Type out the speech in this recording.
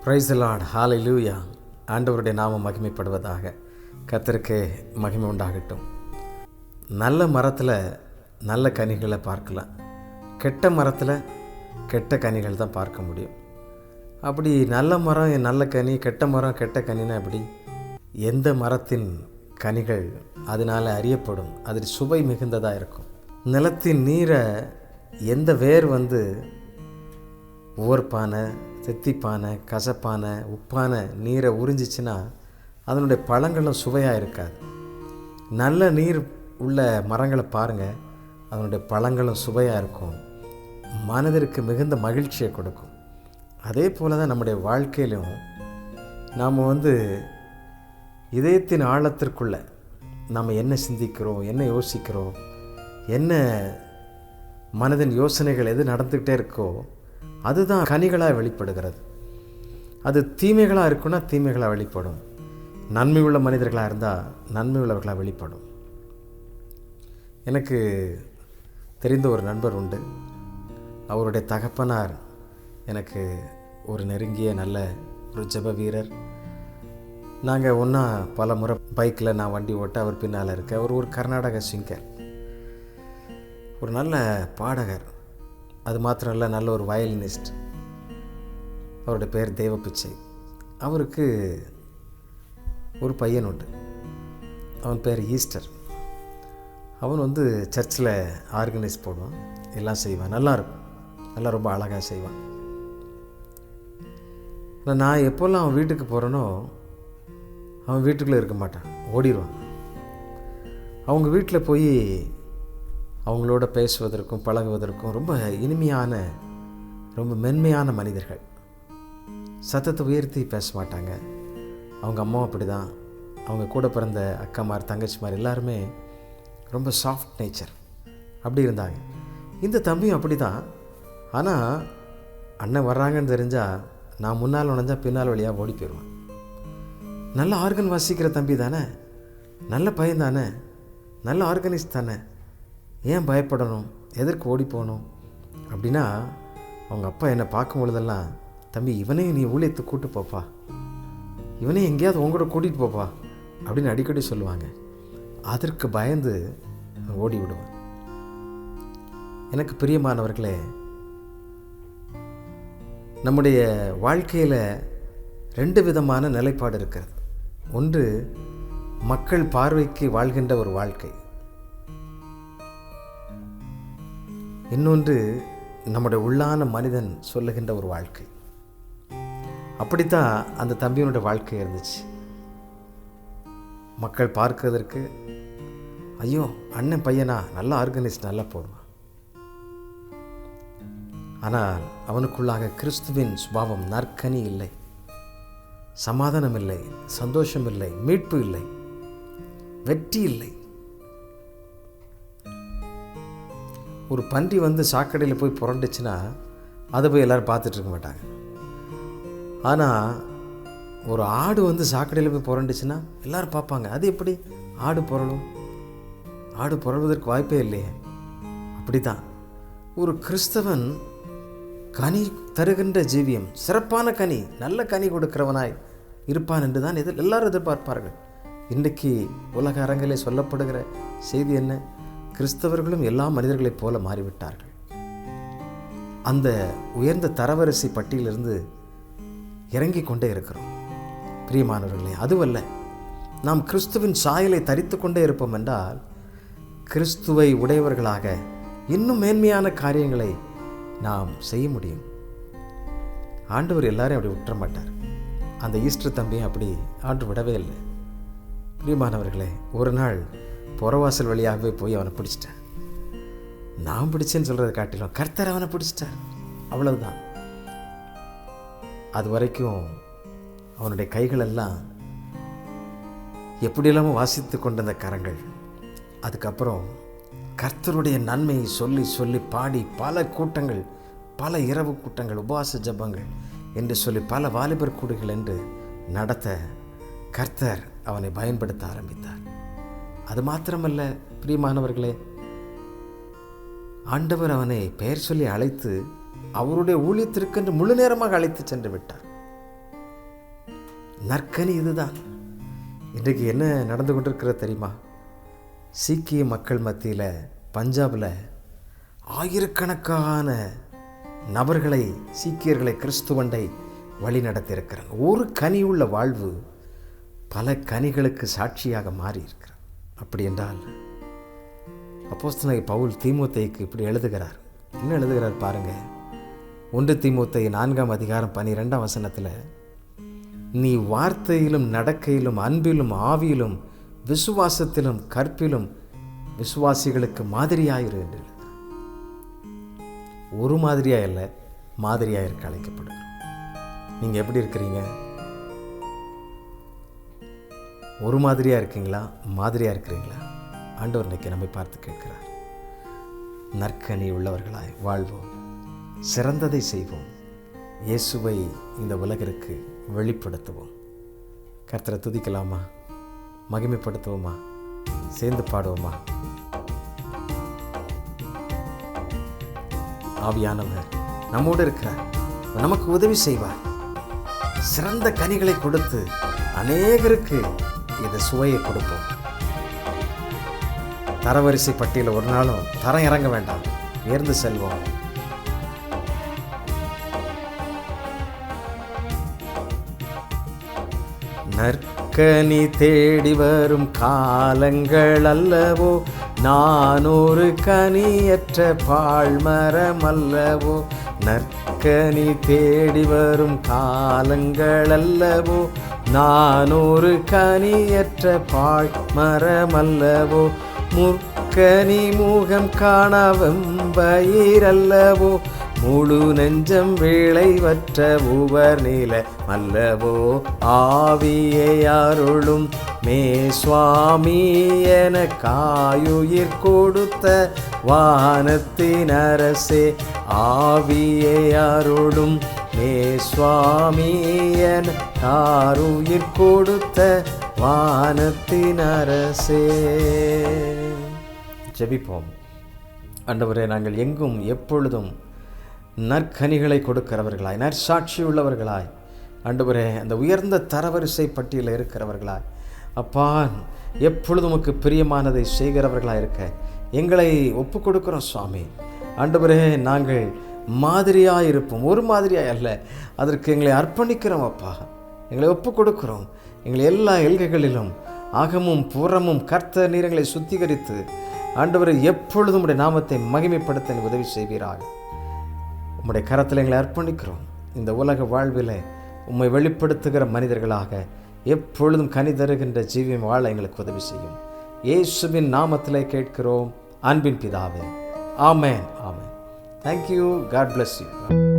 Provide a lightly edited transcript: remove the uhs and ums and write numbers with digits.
Praise the Lord, ஹalleluya. ஆண்டவருடைய நாமம் மகிமைப்படுவதாக. கர்த்தருக்கே மகிமை உண்டாகட்டும். நல்ல மரத்தில் நல்ல கனிகளை பார்க்கலாம், கெட்ட மரத்தில் கெட்ட கனிகள் தான் பார்க்க முடியும். அப்படி நல்ல மரம் நல்ல கனி, கெட்ட மரம் கெட்ட கனின்னா எப்படி? எந்த மரத்தின் கனிகள் அதனால் அறியப்படும், அதில் சுவை மிகுந்ததாக இருக்கும். நிலத்தின் நீரை எந்த வேர் உவர்ப்பான, தித்திப்பான, கசப்பான, உப்பான நீரை உறிஞ்சிச்சின்னா அதனுடைய பழங்களும் சுவையாக இருக்காது. நல்ல நீர் உள்ள மரங்களை பாருங்கள், அதனுடைய பழங்களும் சுவையாக இருக்கும், மனதிற்கு மிகுந்த மகிழ்ச்சியை கொடுக்கும். அதே போல் தான் நம்முடைய வாழ்க்கையிலும் நாம் இதயத்தின் ஆழத்திற்குள்ளே நாம் என்ன சிந்திக்கிறோம், என்ன யோசிக்கிறோம், என்ன மனதின் யோசனைகள் எது நடந்துக்கிட்டே இருக்கோ அதுதான் கனிகளாக வெளிப்படுகிறது. அது தீமைகளாக இருக்குன்னா தீமைகளாக வெளிப்படும், நன்மை உள்ள மனிதர்களாக இருந்தால் நன்மை உள்ளவர்களாக வெளிப்படும். எனக்கு தெரிந்த ஒரு நண்பர் உண்டு. அவருடைய தகப்பனார் எனக்கு ஒரு நெருங்கிய நல்ல ஒரு ஜெப வீரர். நாங்கள் ஒன்றா பல முறை பைக்கில் நான் வண்டி ஓட்ட அவர் பின்னால் இருக்க. அவர் ஒரு கர்நாடக சிங்கர், ஒரு நல்ல பாடகர். அது மாத்திரம் இல்லை, நல்ல ஒரு வயலினிஸ்ட். அவருடைய பேர் தேவப்பிச்சை. அவருக்கு ஒரு பையன் உண்டு, அவன் பேர் ஈஸ்டர். அவன் சர்ச்சில் ஆர்கனைஸ் போடுவான், எல்லாம் செய்வான், நல்லாயிருக்கும், நல்லா ரொம்ப அழகாக செய்வான். நான் எப்போல்லாம் அவன் வீட்டுக்கு போகிறேனோ அவன் வீட்டுக்குள்ளே இருக்க மாட்டான், ஓடிடுவான். அவங்க வீட்டில் போய் அவங்களோட பேசுவதற்கும் பழகுவதற்கும் ரொம்ப இனிமையான, ரொம்ப மென்மையான மனிதர்கள். சத்தத்தை உயர்த்தி பேச மாட்டாங்க. அவங்க அம்மாவும் அப்படி தான், அவங்க கூட பிறந்த அக்காமார் தங்கச்சிமார் எல்லாருமே ரொம்ப சாஃப்ட் நேச்சர், அப்படி இருந்தாங்க. இந்த தம்பியும் அப்படி தான். ஆனால் அண்ணன் வர்றாங்கன்னு தெரிஞ்சால் நான் முன்னால் நுழைஞ்சா பின்னால் வழியாக ஓடி போயிடுவான். நல்ல ஆர்கன் வாசிக்கிற தம்பி தானே, நல்ல பையன் தானே, நல்ல ஆர்கனிஸ்ட் தானே, ஏன் பயப்படணும், எதற்கு ஓடி போகணும் அப்படின்னா, அவங்க அப்பா என்னை பார்க்கும் பொழுதெல்லாம், தம்பி இவனையும் நீ ஊழியத்துக்கு கூட்டு போப்பா, இவனையும் எங்கேயாவது உங்களோட கூட்டிகிட்டு போப்பா அப்படின்னு அடிக்கடி சொல்லுவாங்க. அதற்கு பயந்து ஓடி விடுவேன். எனக்கு பிரியமானவர்களே, நம்முடைய வாழ்க்கையில் 2 விதமான நிலைப்பாடு இருக்கிறது. ஒன்று மக்கள் பார்வைக்கு வாழ்கின்ற ஒரு வாழ்க்கை, இன்னொன்று நம்முடைய உள்ளான மனிதன் சொல்லுகின்ற ஒரு வாழ்க்கை. அப்படித்தான் அந்த தம்பியினுடைய வாழ்க்கை இருந்துச்சு. மக்கள் பார்க்கிறதற்கு, ஐயோ அண்ணன் பையனா, நல்ல ஆர்கனைஸ்ட், நல்லா போடுவான். ஆனால் அவனுக்குள்ளாக கிறிஸ்துவின் சுபாவம், நற்கனி இல்லை, சமாதானம் இல்லை, சந்தோஷம் இல்லை, மீட்பு இல்லை, வெற்றி இல்லை. ஒரு பன்றி சாக்கடையில் போய் புரண்டுச்சுன்னா அதை போய் எல்லோரும் பார்த்துட்டு இருக்க மாட்டாங்க. ஆனால் ஒரு ஆடு சாக்கடையில் போய் புரண்டுச்சுன்னா எல்லோரும் பார்ப்பாங்க. அது எப்படி ஆடு புரளும்? ஆடு புரள்வதற்கு வாய்ப்பே இல்லையே. அப்படி தான் ஒரு கிறிஸ்தவன் கனி தருகின்ற ஜீவியம், சிறப்பான கனி, நல்ல கனி கொடுக்கிறவனாய் இருப்பான் என்று தான் எல்லாரும் எதிர்பார்ப்பார்கள். இன்றைக்கு உலக அரங்கிலே சொல்லப்படுகிற செய்தி என்ன? கிறிஸ்தவர்களும் எல்லா மனிதர்களைப் போல மாறிவிட்டார்கள். அந்த உயர்ந்த தரவரிசை பட்டியலிருந்து இறங்கி கொண்டே இருக்கிறோம். பிரியமானவர்களே, அதுவல்ல, நாம் கிறிஸ்துவின் சாயலை தரித்து கொண்டே இருப்போம் என்றால் கிறிஸ்துவை உடையவர்களாக இன்னும் மேன்மையான காரியங்களை நாம் செய்ய முடியும். ஆண்டவர் எல்லாரையும் அப்படி விட்டுற மாட்டார். அந்த ஈஸ்டர் தம்பியும் அப்படி ஆண்டு விடவே இல்லை. பிரியமானவர்களே, ஒரு நாள் புறவாசல் வழியாகவே போய் அவனை பிடிச்சிட்டேன். நான் பிடிச்சேன்னு சொல்கிறத காட்டிலும் கர்த்தர் அவனை பிடிச்சிட்டார், அவ்வளவுதான். அது வரைக்கும் அவனுடைய கைகளெல்லாம் எப்படியெல்லாமோ வாசித்து கொண்டிருந்த கரங்கள். அதுக்கப்புறம் கர்த்தருடைய நன்மையை சொல்லி சொல்லி பாடி பல கூட்டங்கள், பல இரவு கூட்டங்கள், உபவாச ஜபங்கள் என்று சொல்லி பல வாலிபர் கூடுகள் என்று நடத்த கர்த்தர் அவனை பயன்படுத்த ஆரம்பித்தார். அது மாத்திரமல்ல பிரியமானவர்களே, ஆண்டவர் அவனை பெயர் சொல்லி அழைத்து அவருடைய ஊழியத்திற்கென்று முழு நேரமாக அழைத்து சென்று விட்டார். நற்கனி இதுதான். இன்றைக்கு என்ன நடந்து கொண்டிருக்கிறது தெரியுமா? சீக்கிய மக்கள் மத்தியில் பஞ்சாபில் ஆயிரக்கணக்கான நபர்களை, சீக்கியர்களை கிறிஸ்துவண்டை வழி நடத்தியிருக்கிறாங்க. ஒரு கனி உள்ள வாழ்வு பல கனிகளுக்கு சாட்சியாக மாறி இருக்கிறார். அப்படி என்றால் அப்போஸ்தலனாகிய பவுல் தீமோத்தேயுக்கு இப்படி எழுதுகிறார். என்ன எழுதுகிறார் பாருங்க. 1 தீமோத்தேயு 4ஆம் அதிகாரம் 12ஆம் வசனத்தில், நீ வார்த்தையிலும் நடக்கையிலும் அன்பிலும் ஆவியிலும் விசுவாசத்திலும் கற்பிலும் விசுவாசிகளுக்கு மாதிரியாயிரு என்று எழுதுகிறார். ஒரு மாதிரியாக இல்லை, மாதிரியாக இருக்க அழைக்கப்படுகிறோம். நீங்கள் எப்படி இருக்கிறீங்க? ஒரு மாதிரியாக இருக்கீங்களா, மாதிரியாக இருக்கிறீங்களா? ஆண்டவர் இன்னைக்கு நம்மை பார்த்து கேட்கிறார். நற்கனி உள்ளவர்களாய் வாழ்வோம், சிறந்ததை செய்வோம், இயேசுவை இந்த உலகிற்கு வெளிப்படுத்துவோம். கர்த்தரை துதிக்கலாமா, மகிமைப்படுத்துவோமா, சேர்ந்து பாடுவோமா? ஆவியானவர் நம்மோடு இருக்கிறார், நமக்கு உதவி செய்வார். சிறந்த கனிகளை கொடுத்து அநேகருக்கு இந்த சுவையை கொடுப்போம். தரவரிசை பட்டியலில் ஒரு நாளும் தரம் இறங்க வேண்டாம், உயர்ந்து செல்வோம். நற்கனி தேடி வரும் காலங்கள் அல்லவோ, நான் ஒரு கனியற்ற பாழ்மரம் அல்லவோ. நற்கனி தேடி வரும் காலங்கள் அல்லவோ, நான் ஒரு கனியற்ற பாழ்மரம் அல்லவோ. முற்கனி முகம் காண வெம்பயிரல்லவோ, முழு நெஞ்சம் விளைவற்ற உவர் நீல அல்லவோ. ஆவியை அருளும் மே சுவாமி என காயுயிர் கொடுத்த வானத்தின் அரசே. ஆவியை அருளும் மே சுவாமி என காருயிர் கொடுத்த வானத்தின் அரசே. ஜெபிப்போம். ஆண்டவரே, நாங்கள் எங்கும் எப்பொழுதும் நற்கனிகளை கொடுக்கிறவர்களாய், நற்சாட்சி உள்ளவர்களாய், ஆண்டவரே அந்த உயர்ந்த தரவரிசை பட்டியலில் இருக்கிறவர்களாய், அப்பா எப்பொழுதும் உமக்கு பிரியமானதை செய்கிறவர்களாக இருக்க எங்களை ஒப்பு கொடுக்கிறோம் சுவாமி. ஆண்டவரே, நாங்கள் மாதிரியாக இருப்போம், ஒரு மாதிரியாக அல்ல, அதற்கு எங்களை அர்ப்பணிக்கிறோம் அப்பா. எங்களை ஒப்பு கொடுக்கிறோம். எங்களை எல்லா எல்கைகளிலும் அகமும் புறமும் கர்த்தர் நீர் எங்களை சுத்திகரித்து ஆண்டவரை எப்பொழுதும் உடைய நாமத்தை மகிமைப்படுத்த உதவி செய்வீராக. உம்முடைய கரத்தில் எங்களை அர்ப்பணிக்கிறோம். இந்த உலக வாழ்வில் உம்மை வெளிப்படுத்துகிற மனிதர்களாக எப்பொழுதும் கனி தருகின்ற ஜீவியம் வாழ எங்களுக்கு உதவி செய்யும். இயேசுவின் நாமத்திலே கேட்கிறோம் அன்பின் பிதாவே. ஆமென், ஆமென். Thank you. God bless you.